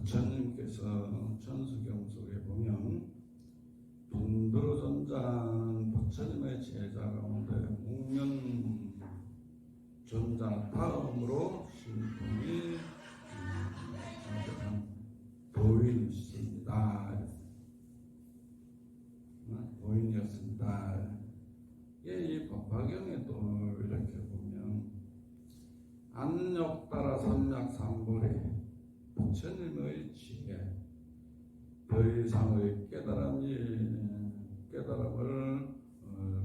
부처님께서 천수경 속에 보면 빈두르존자는 부처님의 제자 가운데 목련 존자 다음으로 신통이 도인이었습니다. 도인이었습니다. 이 법화경에도 이렇게 보면 안욕따라 삼약삼불의 부처님의 지혜, 더 이상의 깨달음을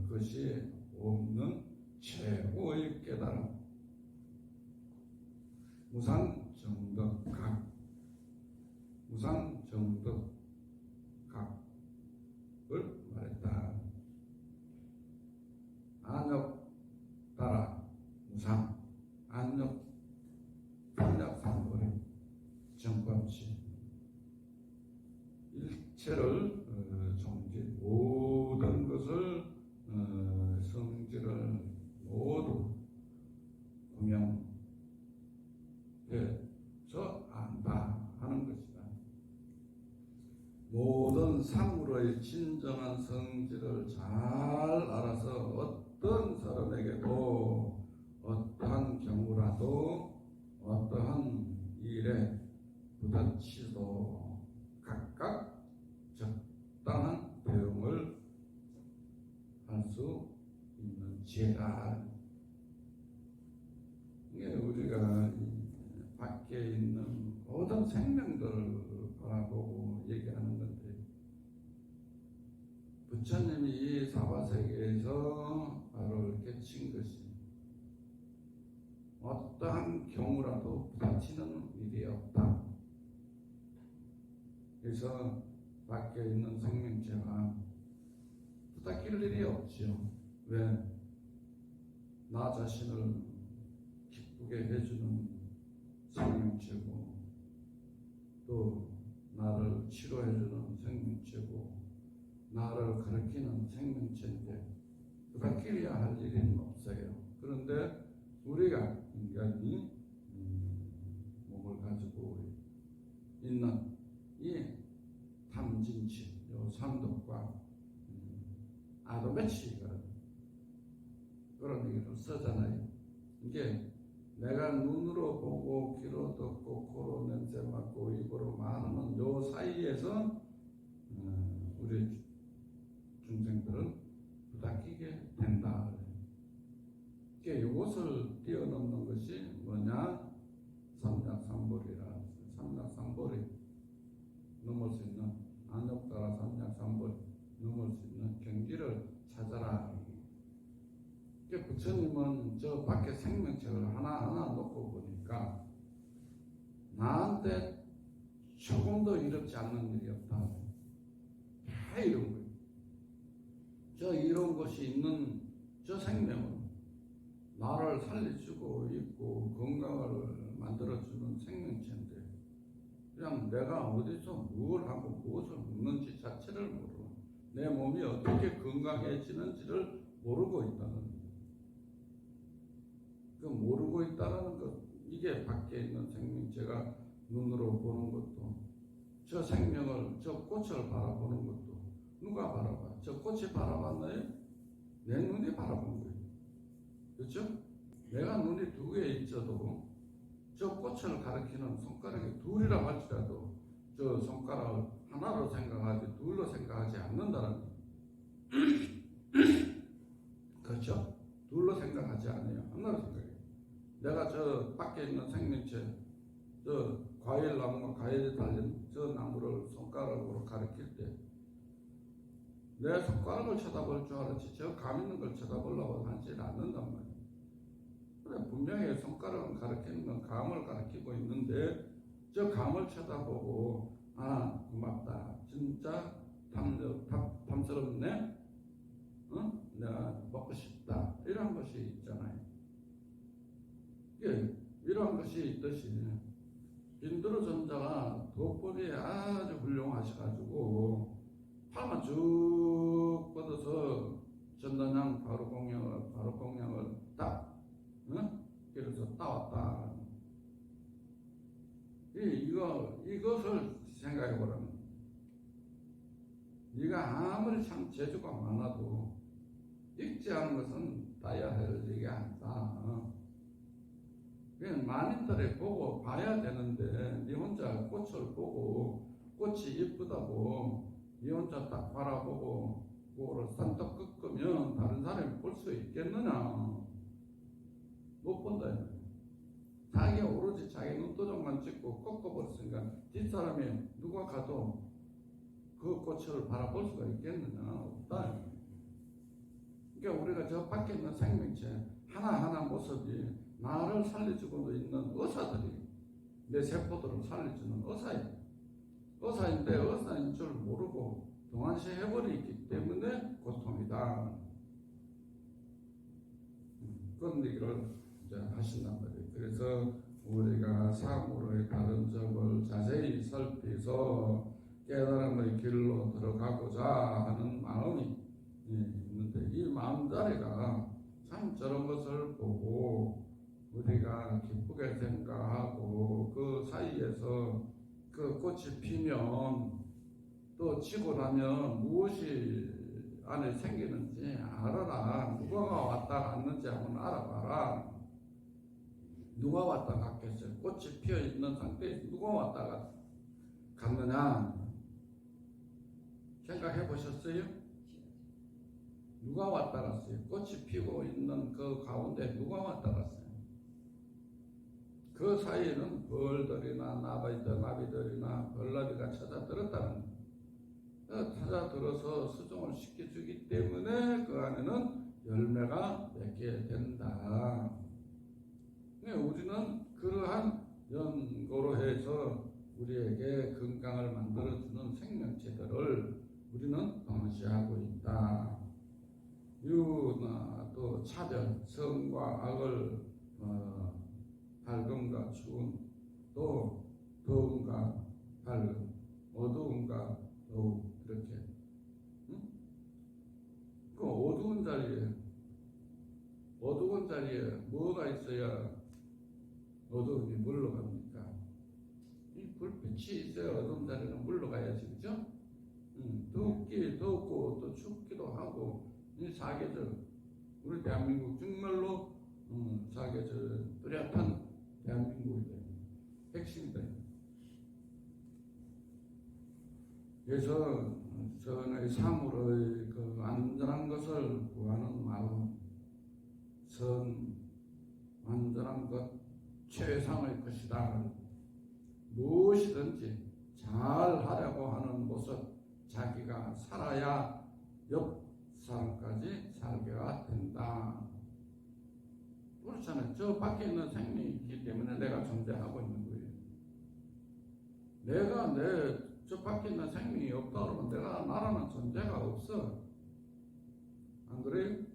것이 없는 최고의 깨달음, 무상정덕각, 무상정덕각을 말했다. 안욕 따라 무상, 안욕 삼약삼불의 정법치, 일체를 정질, 모든 것을 성질을 모두 구명해서 안다 하는 것이다. 모든 사물의 진정한 성질을 잘 알아서 어떤 사람에게도 어떠한 경우라도 어떠한 일에 부딪히도 각각 적당한 대응을 할 수 있는 지혜다. 이게 우리가 밖에 있는 모든 생명들을 바라보고 얘기하는 건데, 부처님이 이 사바세계에서 바로 깨친 것이 어떠한 경우라도 부딪히는 일이 없다. 그래서 밖에 있는 생명체가 부닥칠 일이 없죠. 왜? 나 자신을 기쁘게 해주는 생명체고, 또 나를 치료해주는 생명체고, 나를 가르치는 생명체인데 부닥쳐야 할 일은 없어요. 그런데 우리가 인간이 몸을 가지고 있는 이 탐진치, 요 삼독과 아도매치가 그런 얘기를 쓰잖아요. 이게 내가 눈으로 보고 귀로 듣고 코로 냄새 맡고 입으로 말하는 요 사이에서 우리 중생들은 부닥치게 된다. 이것을 뛰어넘는 것이 뭐냐? 삼약삼불이라. 삼약삼불이 넘을 수 있는, 안욕따라 삼약삼불 넘을 수 있는 경지를 찾아라. 부처님은 저 밖에 생명체를 하나하나 놓고 보니까 나한테 조금도 이롭지 않는 일이 없다. 다 이런 거예요. 저 이런 것이 있는 저 생명은 나를 살려주고 있고 건강을 만들어주는 생명체인데, 그냥 내가 어디서 무엇을 하고 무엇을 먹는지 자체를 모르고 내 몸이 어떻게 건강해지는지를 모르고 있다는 거예요. 그 모르고 있다는 것, 이게 밖에 있는 생명체가 눈으로 보는 것도, 저 생명을, 저 꽃을 바라보는 것도 누가 바라봐? 저 꽃이 바라봤나요? 내 눈이 바라본 거예요. 그렇죠? 내가 눈이 두 개 있어도 저 꽃을 가리키는 손가락이 둘이라 할지라도 저 손가락을 하나로 생각하지 둘로 생각하지 않는다는 거예요. 그렇죠? 둘로 생각하지 않아요. 하나로 생각해요. 내가 저 밖에 있는 생명체, 저 과일 나무가 과일이 달린 저 나무를 손가락으로 가리킬 때 내 손가락을 쳐다볼 줄 알았지 저 감 있는 걸 쳐다보려고 하지 않는단 말이에요. 그래, 분명히 손가락을 가리키는 건 감을 가리키고 있는데 저 감을 쳐다보고 아 고맙다, 진짜 탐스럽네, 내가 먹고 싶다, 이런 것이 있잖아요. 이런 것이 있듯이 빈두르존자가 도법이 아주 훌륭하셔가지고 팔만 쭉 뻗어서 전단양 바로 공양을 딱 그래서 따왔다. 이것을 생각해 보라면, 네가 아무리 참 재주가 많아도 읽지 않은 것은 따야 할 얘기가 아니다. 그냥 만인들이 보고 봐야 되는데, 네 혼자 꽃을 보고 꽃이 이쁘다고 네 혼자 딱 바라보고 그거를 쌈딱 꺾으면 다른 사람이 볼 수 있겠느냐? 못 본다. 자기가 오로지 자기 눈도장만 찍고 꺾어버렸으니까 뒷사람이 누가 가도 그 꽃을 바라볼 수가 있겠느냐? 없다. 그러니까 우리가 저 밖에 있는 생명체 하나하나 모습이 나를 살려주고 있는 의사들이, 내 세포들을 살려주는 의사인데 의사인 줄 모르고 동안시 해버리기 때문에 고통이다. 그런 얘기를 이제 하신단 말이에요. 그래서 우리가 사물의 다른 점을 자세히 살피서 깨달음의 길로 들어가고자 하는 마음이 있는데, 이 마음자리가 참 저런 것을 보고 우리가 기쁘게 생각하고 그 사이에서 그 꽃이 피면 또 지고 나면 무엇이 안에 생기는지 알아라. 누가 왔다 갔는지 한번 알아봐라. 누가 왔다 갔겠어요? 꽃이 피어 있는 상태에서 누가 왔다 갔느냐? 생각해 보셨어요? 누가 왔다 갔어요? 꽃이 피고 있는 그 가운데 누가 왔다 갔어요? 그 사이에는 벌들이나 나비들이나 벌나비가 찾아들었다는 거예요. 찾아들어서 수종을 시켜주기 때문에 그 안에는 열매가 맺게 된다. 우리는 그러한 연고로 해서 우리에게 건강을 만들어주는 생명체들을 우리는 동시하고 있다. 유나 또 차별, 선과 악을 밝음과 추운, 또 더움과 밝음, 어두움과 더움, 이렇게. 응? 그 어두운 자리에 뭐가 있어야 어두움이 물러갑니까? 이 불빛이 있어야 어두운 자리는 물러가야지, 그죠? 덥고 또 춥기도 하고, 이 사계절, 우리 대한민국 정말로 사계절 뚜렷한 대한민국이 핵심이다. 그래서 전의 사물의 그 안전한 것을 구하는 마음, 완전한 것, 최상의 것이다. 무엇이든지 잘 하려고 하는 모습, 자기가 살아야 옆 사람까지 살게가 된다. 그렇잖아요. 저 밖에 있는 생명이 있기 때문에 내가 존재하고 있는 거예요. 저 밖에 있는 생명이 없다 그러면 나라는 존재가 없어. 안 그래요?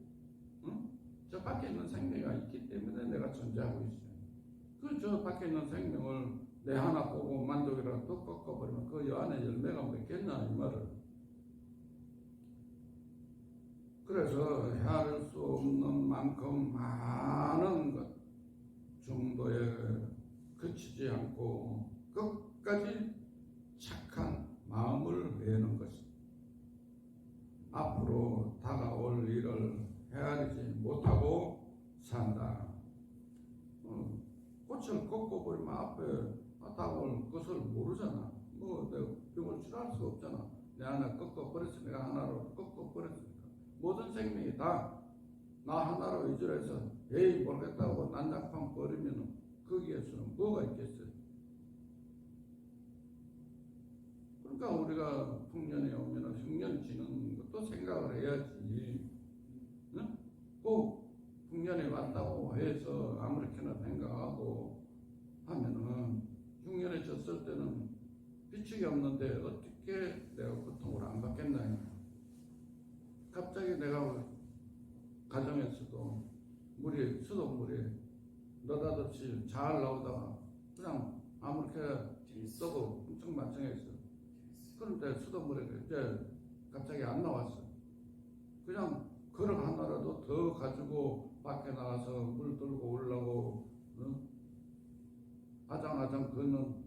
응? 저 밖에 있는 생명이 있기 때문에 내가 존재하고 있어요. 저 밖에 있는 생명을 내 하나 보고 만족이라도 또 꺾어버리면 그 안에 열매가 맺겠냐, 이 말을. 그래서 헤아릴 수 없는 만큼 많은 것 정도에 그치지 않고 끝까지 착한 마음을 내는 것입니다. 앞으로 다가올 일을 헤아리지 못하고 산다. 꽃을 꺾어버리면 앞에 다가올 것을 모르잖아. 내가 병을 치료할 수가 없잖아. 내 하나 꺾어버렸어. 내가 하나로 꺾어버렸으니까. 모든 생명이 다 나 하나로 의존해서 에이 모르겠다고 난장판 버리면 거기에서는 뭐가 있겠어요? 그러니까 우리가 풍년에 오면 흉년 지는 것도 생각을 해야지. 응? 꼭 흉년이 왔다고 해서 아무렇게나 생각하고 하면은 흉년에 졌을 때는 비축이 없는데 어떻게 내가 고통을 안 받겠나. 갑자기 내가 가정에서도 수돗물이 느닷없이 잘 나오다가 그냥 아무렇게 써도 엄청 만청했어. 그런데 수돗물이 이제 갑자기 안 나왔어. 그냥 그릇 하나라도 더 가지고 밖에 나가서 물 들고 오려고 아장아장 걷는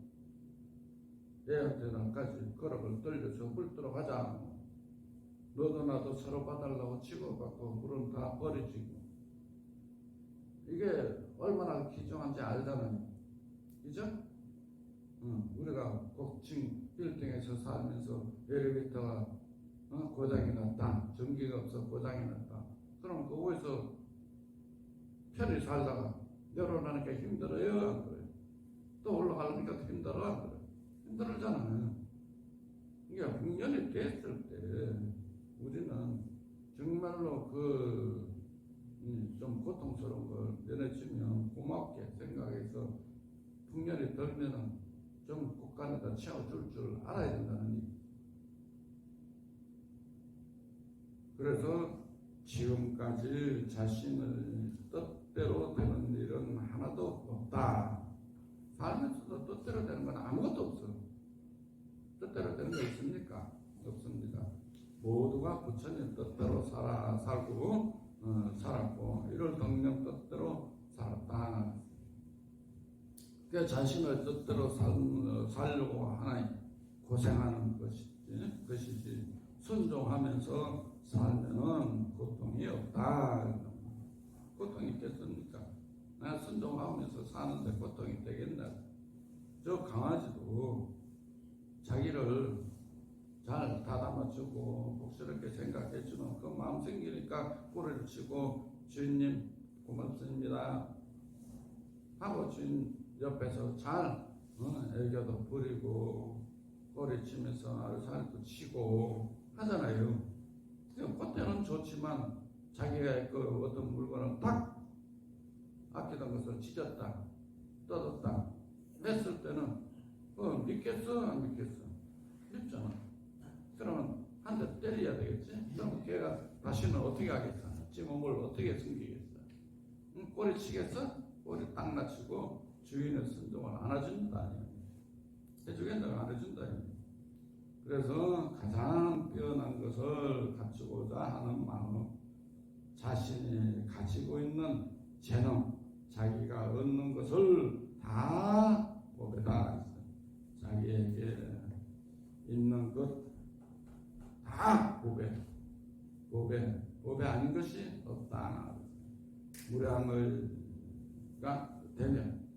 애한테는까지 거락을 떨려서 불도록 하자. 너도 나도 서로 봐달라고 치고받고 물은 다 버리지고. 이게 얼마나 귀중한지 알잖아요. 그죠? 우리가 고층 빌딩에서 살면서 엘리베이터가 고장이 났다. 전기가 없어 고장이 났다. 그럼 그거에서 편히 살다가 내려오니까 힘들어요? 안 그래요? 또 올라가려니까 힘들어? 안 그래요? 힘들잖아요. 이게 훈련이 됐을 때 우리는 정말로 좀 고통스러운 걸 내려치면 고맙게 생각해서 풍년이 들면은 좀 국간에다 채워줄 줄 알아야 된다는 얘기. 그래서 지금까지 자신을 뜻대로 되는 일은 하나도 없다. 살면서도 뜻대로 되는 건 아무것도 없어. 뜻대로 되는 거 있습니까? 없습니다. 모두가 부처님 뜻대로 살고 살았고 이를 덕령 뜻대로 살았다. 그 자신을 뜻대로 살려고 하나니 고생하는 것이지 순종하면서 살면은 고통이 없다. 고통이 있겠습니까? 내가 순종하면서 사는데 고통이 되겠나? 저 강아지도 자기를 잘 다담아주고 복스럽게 생각해주는 그 마음 생기니까 꼬리를 치고 주인님 고맙습니다 하고 주인 옆에서 잘 애교도 부리고 꼬리 치면서 아르살도 치고 하잖아요. 그때는 좋지만 자기가 그 어떤 물건을 딱 아끼던 것을 찢었다 뜯었다 했을 때는 믿겠어 안 믿겠어? 믿잖아. 그러면 한 대 때려야 되겠지? 그럼 걔가 다시는 어떻게 하겠어? 지 몸을 어떻게 숨기겠어? 꼬리 치겠어? 꼬리 딱 낮추고 주인의 순종을 안 해준다. 해주겠다고 안 해준다. 그래서 가장 뛰어난 것을 갖추고자 하는 마음, 자신이 가지고 있는 재능, 자기가 얻는 것을 다 보배다. 자기에게 있는 것 다 보배 아닌 것이 없다. 무량을가 되면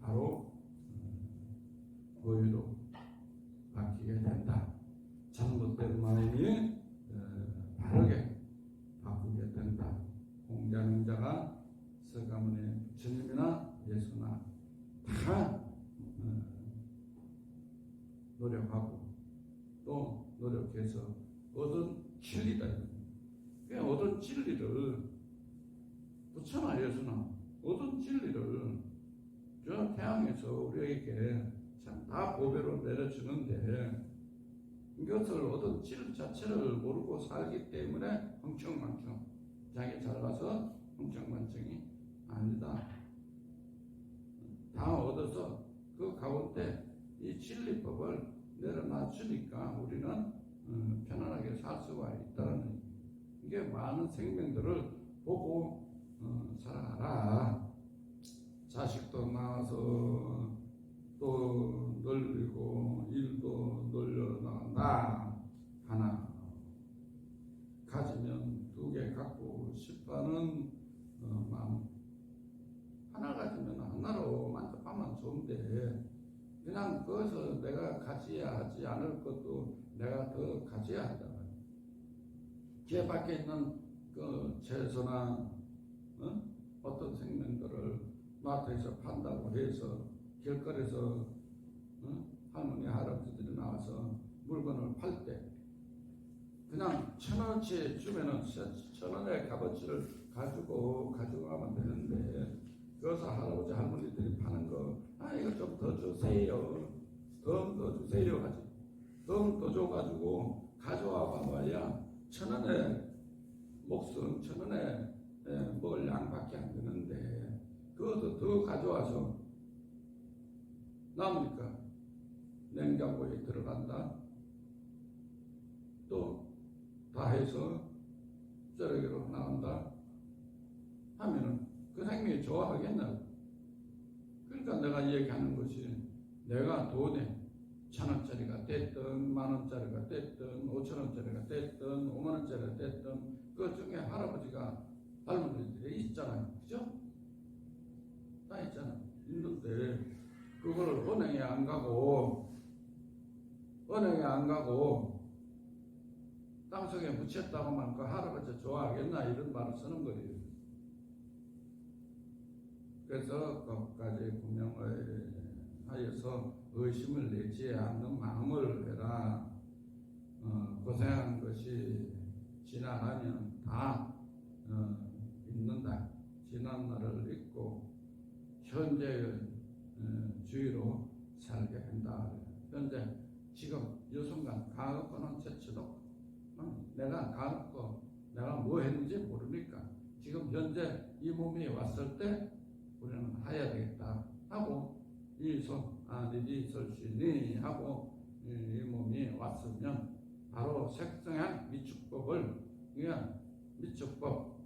바로 보유로 바뀌게 된다. 잘못된 마음이 바르게 바꾸게 된다. 공자는 자가 서가모니 부처님이나 예수나 다 노력하고 또 노력해서 얻은 진리다. 그 얻은 진리를 부처나 예수나 얻은 진리를 저 태양에서 우리에게 참 다 보배로 내려주는데 이것을 얻은 진리 자체를 모르고 살기 때문에 흥청망청 자기 잘나서 흥청망청이 아니다. 다 얻어서 그 가운데 이 진리법을 내려놔주니까 우리는 편안하게 살 수가 있다는 이게 많은 생명들을 보고 살아가라. 자식도 낳아서 또 늘리고 일도 늘려나간다. 하나 가지면 두 개 갖고 싶다는 마음. 하나 가지면 하나로 만족하면 좋은데 그냥 그것을 내가 가져야 하지 않을 것도 내가 더 가져야 한다. 제 밖에 있는 그 채소나 어떤 생명들을 마트에서 판다고 해서 길거리에서 할머니 할아버지들이 나와서 물건을 팔 때 그냥 1,000원어치 주면은 1,000원의 값어치를 가지고 가면 되는데 그래서 할아버지 할머니들이 파는 거 이거 좀 더 주세요. 더 주세요 하지. 더 줘가지고 가져와 봐봐야 1,000원의 목숨 1,000원에 먹을 양밖에 안 되는데 그것도 더 가져와서 남으니까 냉장고에 들어간다. 또 다 해서 쓰레기로 나온다 하면은 그 생명이 좋아하겠나? 그러니까 내가 얘기하는 것이 내가 돈이 1,000원짜리가 됐든 10,000원짜리가 됐든 5,000원짜리가 됐든 50,000원짜리가 됐든 그 중에 할아버지가 할머니들이 있잖아요. 그죠? 다 있잖아요. 있는데 그걸 은행에 안 가고 땅속에 묻혔다고만 그 할아버지 좋아하겠나 이런 말을 쓰는 거예요. 그래서 끝까지 구명을 하여서 의심을 내지 않는 마음을 해라. 고생한 것이 지나가면 다 잊는다. 지난 날을 잊고 현재의 주의로 살게 한다. 현재 지금 이 순간 과거는 제치도 내가 과거 내가 뭐 했는지 모르니까 지금 현재 이 몸이 왔을 때 우리는 해야 되겠다 하고 이 손 아니지 설시니 하고 이 몸이 왔으면 바로 색성향 미축법을 그냥 미축법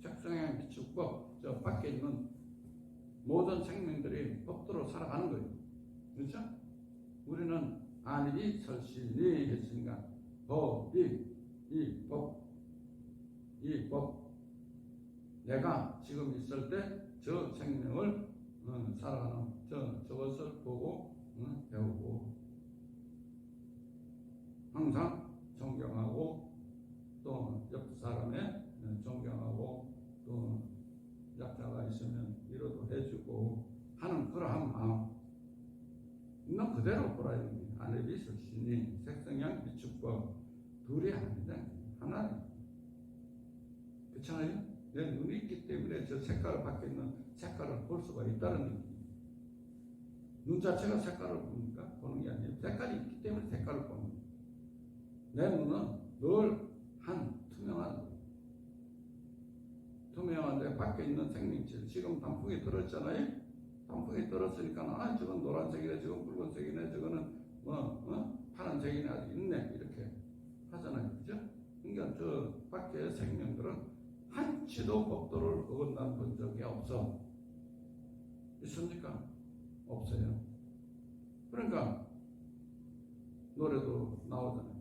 색성향 미축법 저 밖에 있는 모든 생명들이 법대로 살아가는 거예요. 그렇죠? 우리는 아니지 설시니 했으니까 법이 이 법 내가 지금 있을 때 저 생명을 살아가는 저것을 보고 배우고 항상 존경하고 또 옆 사람의 존경하고 또 약자가 있으면 위로도 해주고 하는 그러한 마음 있는 그대로 보라야 됩니다. 아내비 설신이 색성향 미축법 둘이 아니다. 하나예요. 그렇잖아요? 내 눈이 있기 때문에 저 색깔을 밖에 있는 색깔을 볼 수가 있다는 얘기. 눈 자체가 색깔을 봅니까? 보는 게 아니에요. 색깔이 있기 때문에 색깔을 보는 거예요. 내 눈은 늘 한 투명한데 밖에 있는 생명체 지금 단풍이 들었잖아요. 단풍이 들었으니까 저건 노란색이네, 저건 붉은색이네, 저거는 파란색이네, 아직 있네 이렇게 하잖아요. 그죠? 그러니까 저 밖에 생명들은 한치도 법도를 어긋난 본 적이 없어. 있습니까? 없어요. 그러니까 노래도 나오잖아요.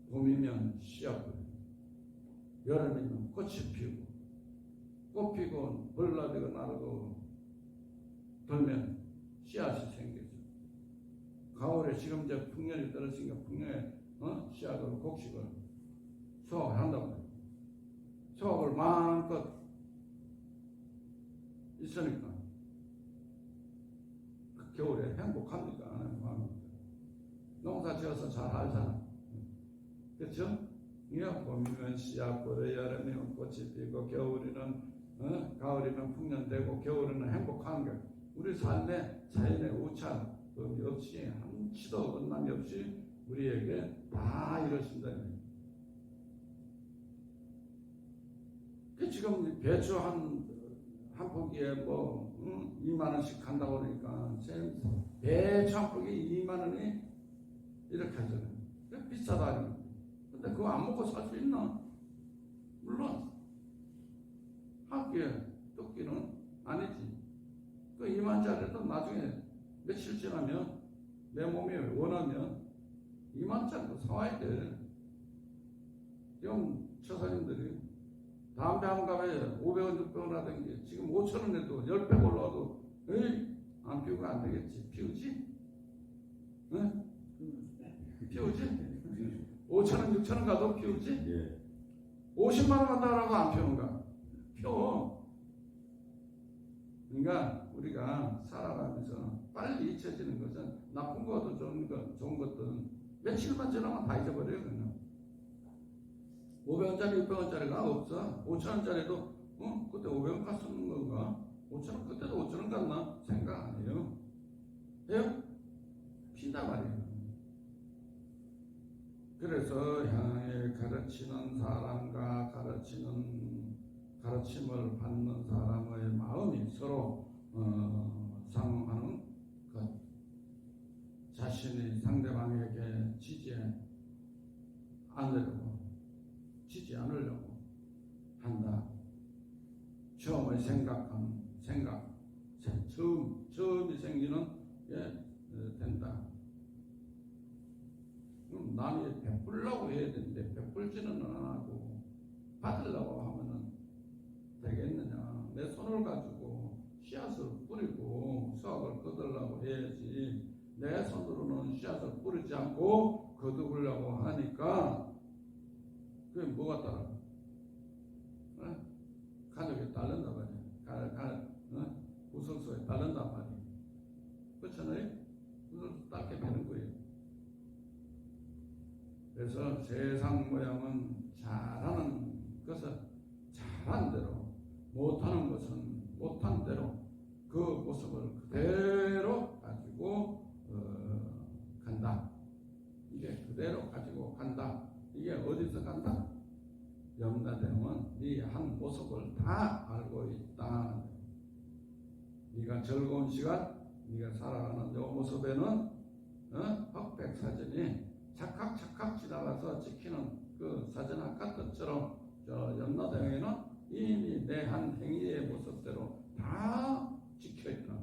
봄이면 씨앗 뿌리고 여름이면 꽃이 피우고 꽃 피고 벌나비가 나르고 돌면 씨앗이 생기죠. 가을에 지금 이제 풍년이 떨어지니까 풍년에 씨앗으로 곡식을 수확을 한단 말이에요. 수확을 마음껏 있으니까 그 겨울에 행복합니까? 농사 지어서 잘 알잖아. 그렇죠? 봄이면 씨앗 뿌려 여름이면 꽃이 피고 겨울이면 가을이면 풍년되고 겨울에는 행복한 게 우리 삶에 자연의 우찬범이 없이 한치도 어긋남이 없이 우리에게 다 이루어진다. 지금 배추 한 포기에 2만원씩 간다고 그러니까 배추 한 포기에 2만원이 이렇게 하잖아요. 비싸다. 근데 그거 안 먹고 살 수 있나? 물론 한 끼에 두 끼는 아니지. 그 2만짜리도 나중에 며칠 지나면 내 몸이 원하면 2만짜리도 사와야 돼. 지금 처사님들이 담배 한 갑에 500원, 600원 하던 게 지금 5,000원에도 10배 올라와도 안 피우고 안 되겠지. 피우지? 응? 피우지? 5,000원, 6,000원 가도 피우지? 예. 50만 원 간다고 안 피우는가? 피워. 그러니까 우리가 살아가면서 빨리 잊혀지는 것은 나쁜 것도 좋은 것들은 며칠만 지나면 다 잊어버려요. 그냥 500원짜리, 600원짜리가 없어. 5,000원짜리도 그때 500원 값쓰는 건가? 5,000원 그때도 5,000원 갔나? 생각 안 해요. 해요? 핀다 말이에요. 그래서 향해 가르치는 사람과 가르침을 받는 사람의 마음이 서로 상응하는 것, 자신이 상대방에게 지지 않으려고 한다. 처음에 처음이 생기는 된다. 그럼 남이 베풀려고 해야 되는데 베풀지는 않고 받으려고 하면은 되겠느냐? 내 손을 가지고 씨앗을 뿌리고 수확을 거두려고 해야지. 내 손으로는 씨앗을 뿌리지 않고 거두려고 하니까 그게 뭐가 따라? 가족이 따른단 말이야. 구설수에 따른단 말이야. 그렇잖아요? 그걸 따게 되는 거예요. 그래서 세상 모양은 잘하는 것은 잘한 대로, 못하는 것은 못한 대로 그 모습을 그대로 가지고 간다. 이게 그대로 가지고 간다. 이게 어디서 간다? 염라대왕은 네 한 모습을 다 알고 있다. 네가 즐거운 시간, 네가 살아가는 이 모습에는 흑백사전이 착각 지나가서 지키는 그 사전 같은처럼 저 염라대왕에는 이미 내 한 행위의 모습대로 다 지켜있다.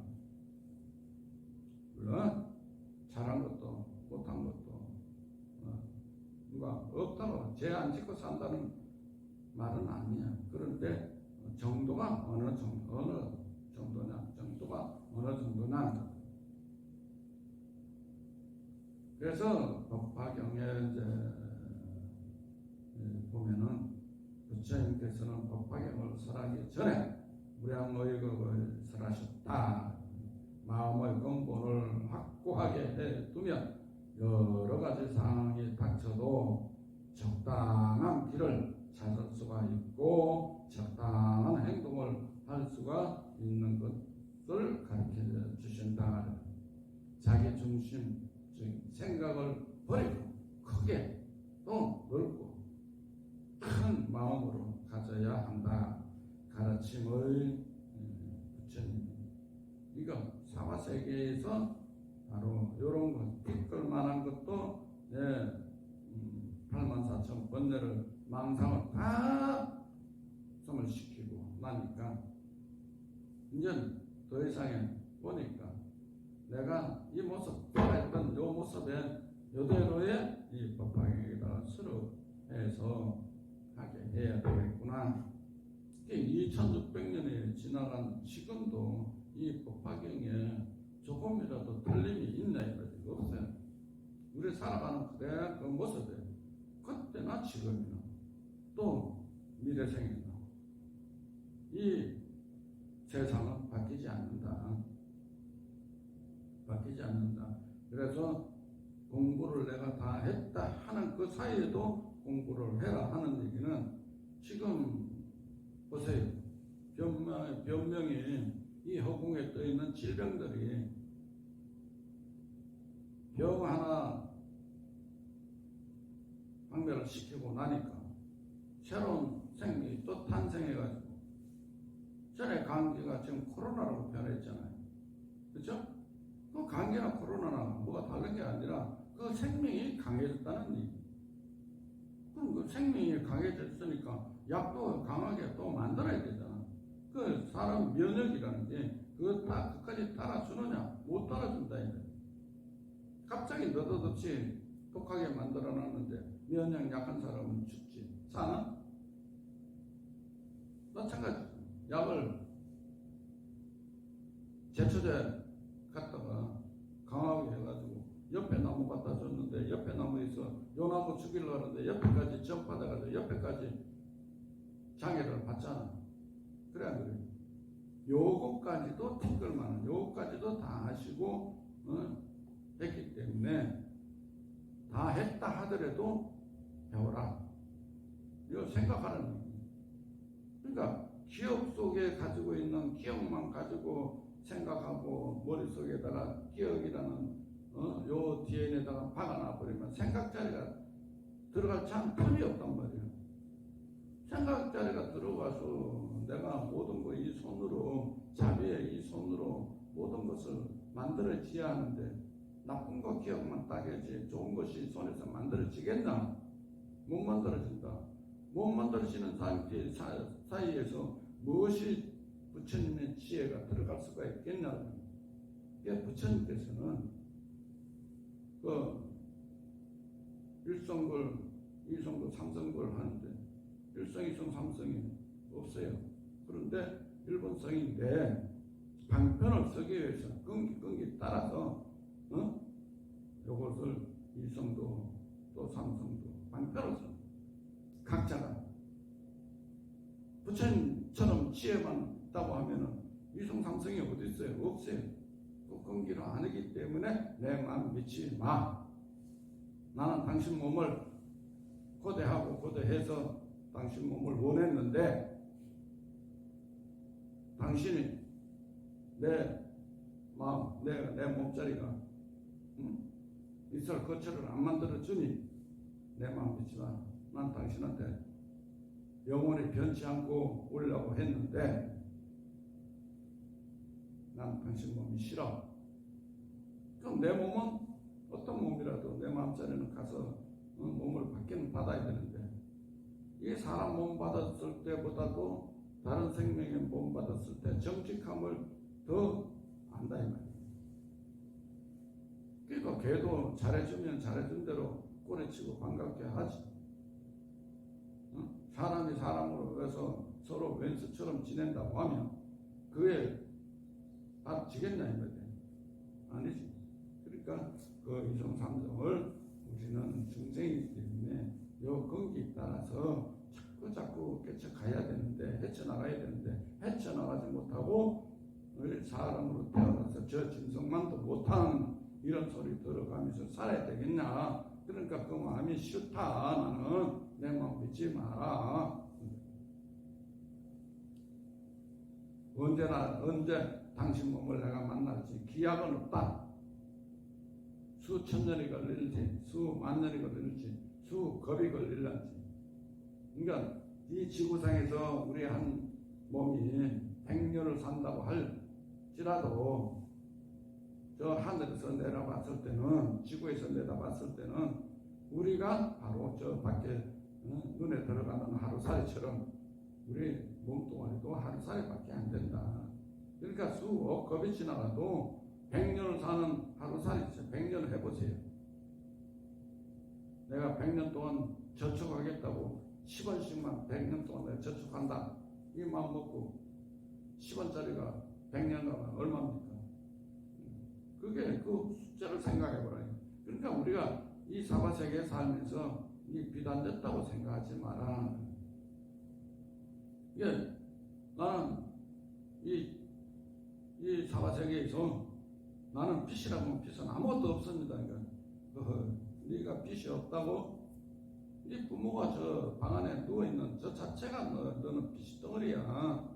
물론 잘한 것도 못한 것도 누가 없다고 죄 안 짓고 산다는 말은 아니야. 그런데 정도가 어느 정도냐? 정도가 어느 정도냐? 그래서 법화경에 이제 보면은 부처님께서는 법화경을 설하기 전에 무량의극을 설하셨다. 마음의 근본을 확고하게 해두면 여러 가지 상황이 닥쳐도 적당한 길을 찾을 수가 있고 적당한 행동을 할 수가 있는 것을 가르쳐 주신다. 자기 중심 생각을 버리고 크게 또 넓고 큰 마음으로 가져야 한다. 가르침의 부처님. 이거 사화세계에서 바로 이런 것, 띠끌 만한 것도 84,000 번뇌를 망상을 다 소멸시키고 나니까 이제 더 이상에 보니까 내가 이 모습, 살아있던 이 모습에 이대로의 이 법화경에다가 수록해서 하게 해야 되겠구나. 2600년이 지나간 지금도 이 법화경에 조금이라도 틀림이 있나 이거지. 없어요. 우리 살아가는 그대로 그 모습에 그때나 지금이나 또 미래생이나 이 세상은 바뀌지 않는다. 바뀌지 않는다. 그래서 공부를 내가 다 했다 하는 그 사이에도 공부를 해라 하는 얘기는 지금 보세요. 변명이 이 허공에 떠 있는 질병들이 병 하나 박멸을 시키고 나니까 새로운 생명이 또 탄생해가지고 전에 감기가 지금 코로나라고 변했잖아요. 그렇죠? 그 감기나 코로나나 뭐가 다른 게 아니라 그 생명이 강해졌다는 얘기. 그럼 그 생명이 강해졌으니까 약도 강하게 또 만들어야 되잖아. 그 사람 면역이라는 게 그거 다 끝까지 따라주느냐? 못 따라준다 이제. 갑자기 느닷없이 독하게 만들어놨는데 면역 약한 사람은 죽지. 사나? 마찬가지. 약을 제초제 갖다가 강하게 해가지고 옆에 나무 갖다 줬는데 옆에 나무에서 요 나무 죽이려고 하는데 옆에까지 점받아가지고 옆에까지 장애를 받잖아. 그래 안 그래? 요거까지도 티끌만 요거까지도 다 하시고 했기 때문에 다 했다 하더라도 배워라. 이거 생각하라는 거예요. 그러니까 기억 속에 가지고 있는 기억만 가지고 생각하고 머릿속에다가 기억이라는 요 DNA에다가 박아놔 버리면 생각 자리가 들어갈 참 틈이 없단 말이에요. 생각 자리가 들어가서 내가 모든 거 이 손으로 자비의 이 손으로 모든 것을 만들어지야 하는데 나쁜 거 기억만 따겠지 좋은 것이 손에서 만들어지겠나? 못 만들어진다. 못 만들어지는 사이에서 무엇이 부처님의 지혜가 들어갈 수가 있겠냐? 부처님께서는 그 일성불, 이성불, 삼성불 하는데 일성, 이성, 삼성이 없어요. 그런데 일본성인데 방편을 쓰기 위해서 끈기 따라서 요것을 이성도 또 삼성도 방편을 써. 각자가 부처님처럼 지혜만 있다고 하면은 이성, 삼성이 어디 있어요? 없어요. 그 끈기를 안 하기 때문에 내 마음 믿지 마. 나는 당신 몸을 고대해서 당신 몸을 원했는데 당신이 내 마음, 내 몸자리가 이설 거처를 안 만들어주니 내 마음 믿지 마. 난 당신한테 영원히 변치 않고 오려고 했는데 난 당신 몸이 싫어. 그럼 내 몸은 어떤 몸이라도 내 마음자리는 가서 몸을 받기는 받아야 되는데 이 사람 몸 받았을 때보다도 다른 생명의 몸 받았을 때 정직함을 더 안다 이 말이에요. 그러니까 걔도 잘해주면 잘해준 대로 꼬리치고 반갑게 하지. 사람이 사람으로 해서 서로 왼수처럼 지낸다고 하면 그게 지겠냐 이 말이에요. 아니지. 그러니까 그 이성 삼성을 우리는 중생이기 때문에 요 근기에 따라서 자꾸 깨쳐가야 되는데 헤쳐나가야 되는데 헤쳐나가지 못하고 사람으로 태어나서 저 짐승만도 못한 이런 소리 들어가면서 살아야 되겠냐. 그러니까 그 마음이 싫다. 나는 내 마음 믿지 마라. 언제 당신 몸을 내가 만날지 기약은 없다. 수천 년이 걸릴지 수만 년이 걸릴지 수겁이 걸릴지. 그러니까 이 지구상에서 우리 한 몸이 100년을 산다고 할지라도 저 하늘에서 내려봤을 때는 지구에서 내려봤을 때는 우리가 바로 저 밖에 눈에 들어가는 하루살이처럼 우리 몸뚱아리도 하루살이밖에 안 된다. 그러니까 수억 겁이 지나가도 100년을 사는 하루살이죠. 100년을 해보세요. 내가 100년 동안 저축하겠다고 10원씩만 100년 동안 내가 저축한다. 이 마음 먹고 10원짜리가 100년 가면 얼마입니까? 그게 그 숫자를 생각해보라. 그러니까 우리가 이 사바세계에 살면서 이 비단됐다고 생각하지 마라. 이게 나는 이 사바세계에서 나는 빚이라고 하면 빚은 아무것도 없습니다. 그러니까 네가 빚이 없다고? 네 부모가 저 방 안에 누워있는 저 자체가 너는 빚 덩어리야.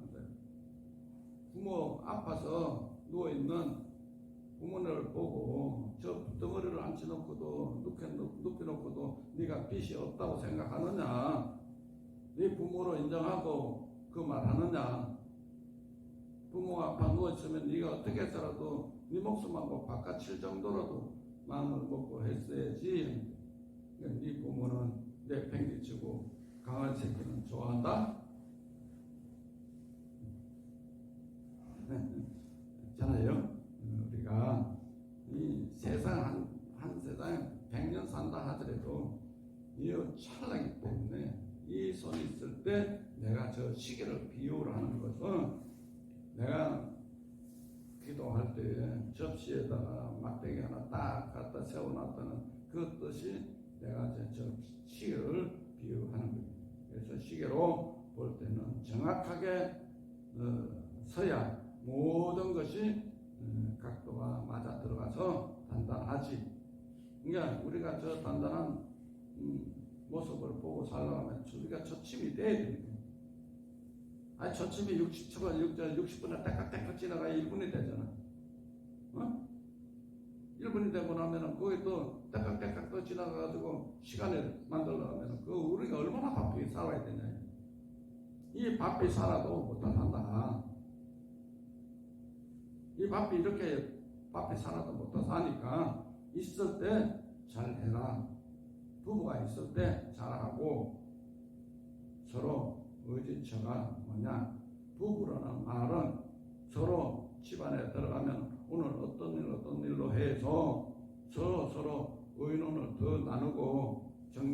부모 아파서 누워있는 부모를 보고 저 덩어리를 앉혀놓고도 눕혀놓고도 네가 빚이 없다고 생각하느냐? 네 부모로 인정하고 그 말하느냐? 부모가 아파 누워있으면 네가 어떻게 해서라도 네 목숨하고 바깥칠 정도로도 마음을 먹고 했어야지. 네 부모는 내 팽개치고 강한 새끼는 좋아한다? 있잖아요. 우리가 이 세상 한 세상에 100년 산다 하더라도 이 찰나기 때문에 이 손이 있을 때 내가 저 시계를 비유를 하는 것은 내가 기도할 때 접시에다가 막대기 하나 딱 갖다 세워놨다는 그 뜻이 내가 저 시계를 비유하는 거예요. 그래서 시계로 볼 때는 정확하게 서야 모든 것이 각도가 맞아 들어가서 단단하지. 그러니까 우리가 저 단단한 모습을 보고 살아가면 우리가 초침이 돼야 되니까. 아니 초침이 60분에 딱딱딱 지나가야 1분이 되잖아. 1분이 되고 나면은 거기 또 딱딱딱 또 지나가가지고 시간을 만들려면 그 우리가 얼마나 바쁘게 살아야 되냐. 이 바삐 살아도 못한다. 이 바삐 이렇게 바삐 살아도 못하니까 있을 때 잘해라. 부부가 있을 때 잘하고 서로 의지처가 뭐냐. 부부라는 말은 서로 집안에 들어가면 오늘 어떤 일을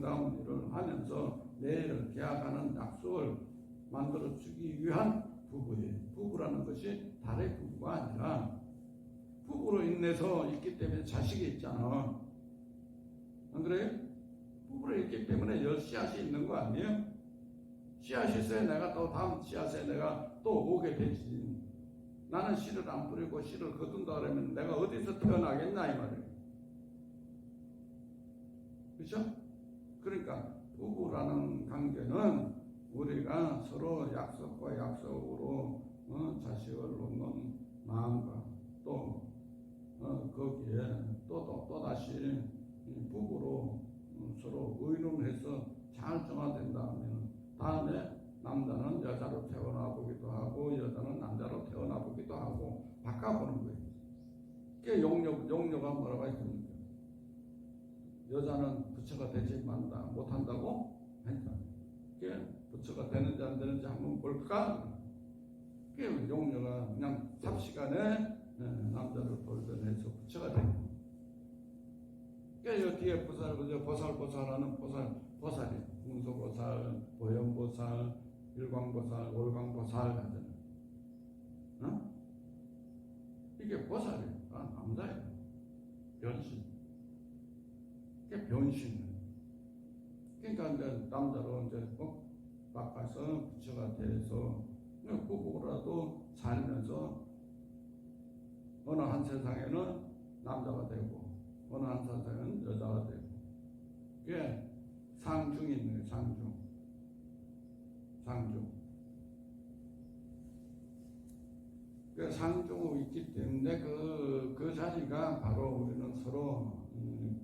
정다운 일을 하면서 내일을 계약하는 약속을 만들어주기 위한 부부예요. 부부라는 것이 달의 부부가 아니라 부부로 인해서 있기 때문에 자식이 있잖아. 안 그래요? 부부로 있기 때문에 씨앗이 있는 거 아니에요? 씨앗이 있어야 내가 또 다음 씨앗에 내가 또 오게 되지. 나는 씨를 안 뿌리고 씨를 거둔다 그러면 내가 어디서 태어나겠나 이 말이에요. 그렇죠? 그러니까 부부라는 관계는 우리가 서로 약속과 약속으로 자식을 놓는 마음과 또 거기에 또 다시 부부로 서로 의논해서 잘 정화된다면 다음에 남자는 여자로 태어나 보기도 하고 여자는 남자로 태어나 보기도 하고 바꿔보는 거예요. 그게 용녀가 뭐라고 했습니까? 여자는 부처가 되지 못한다고 했다. 그게 부처가 되는지 안 되는지 한번 볼까? 그게 용녀가 그냥 삽시간에 남자를 돌변해서 부처가 되고. 그게 뒤에 보살하는 보살이에요. 문소보살, 보현보살, 일광보살, 월광보살 하잖아요. 이게 보살이에요. 남자예요. 변신. 그게 변신. 그러니까 이제 남자로 이제 바꿔서 부처가 돼서 부부라도 살면서 어느 한 세상에는 남자가 되고 어느 한 세상에는 여자가 되고 그게 상중이 있는 상중. 그 상중이 있기 때문에 그 자리가 바로 우리는 서로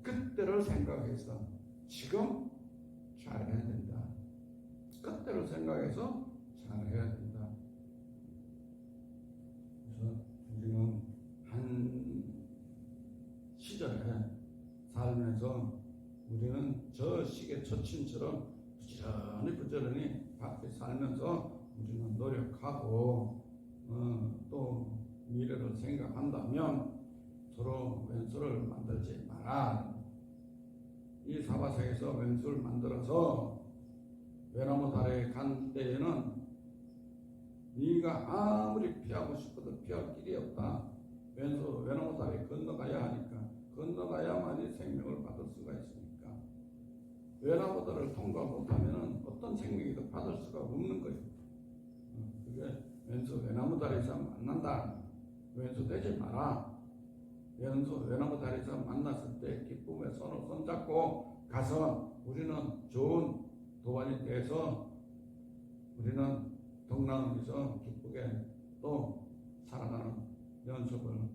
그때를 생각해서 지금 잘해야 된다. 그때를 생각해서 잘해야 된다. 그래서 우리는 한 시절에 살면서 우리는 저 시계 처침처럼 부지런히 밖에 살면서 우리는 노력하고 또 미래를 생각한다면 서로 왼수를 만들지 마라. 이 사바세에서 왼수를 만들어서 외나무 다리에 간 때에는 네가 아무리 피하고 싶어도 피할 길이 없다. 외나무 다리 건너가야 하니까 건너가야만이 생명을 받을 수가 있으니까 외나무들을 통과 못하면 어떤 생명이도 받을 수가 없는 거예요. 그게 외나무 다리에서 만난다. 왼수 되지 마라. 외나무 다리에서 만났을 때 기쁨의 손을 손잡고 가서 우리는 좋은 도반이 돼서 우리는 동남에서 기쁘게 또 살아가는 연습을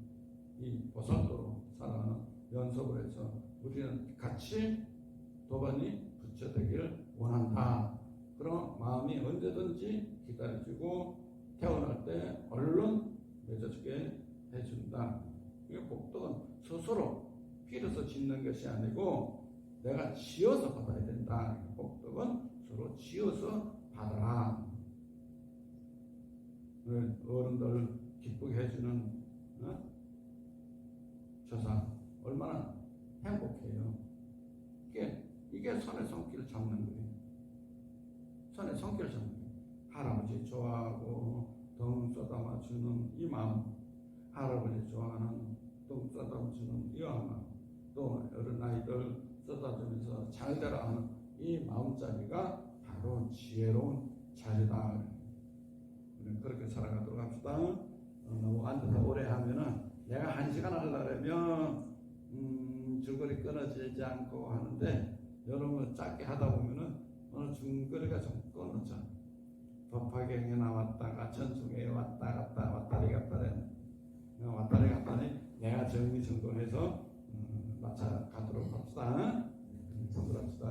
이 보살도로 살아가는 연습을 해서 우리는 같이 도반이 부처되기를 원한다. 그런 마음이 언제든지 기다려지고 태어날 때 얼른 맺어주게 해준다. 이 복덕은 스스로 빌어서 짓는 것이 아니고 내가 지어서 받아야 된다. 복덕은 서로 지어서 받아라. 어른들 기쁘게 해주는 조상 얼마나 행복해요. 이게 선의 손길을 잡는 거예요. 선의 손길을 잡는 거예요. 할아버지 좋아하고 덩 쏟아주는 이 마음, 할아버지 좋아하는 덩 쏟아주는 이 마음, 또 어른 아이들 쏟아주면서 잘 되라 하는 이 마음자리가 바로 지혜로운 자리다. 그렇게 살아가도록 합시다. 너무 앉아서 오래 하면은 내가 1시간 하려면 줄거리 끊어지지 않고 하는데 여러분 짧게 하다 보면은 어느 줄거리가 좀 끊어져. 법화경에 나왔다가 천중에 왔다 갔다 왔다리 갔다니 내가 정리정돈해서 마쳐 가도록 합시다. 정돈합시다.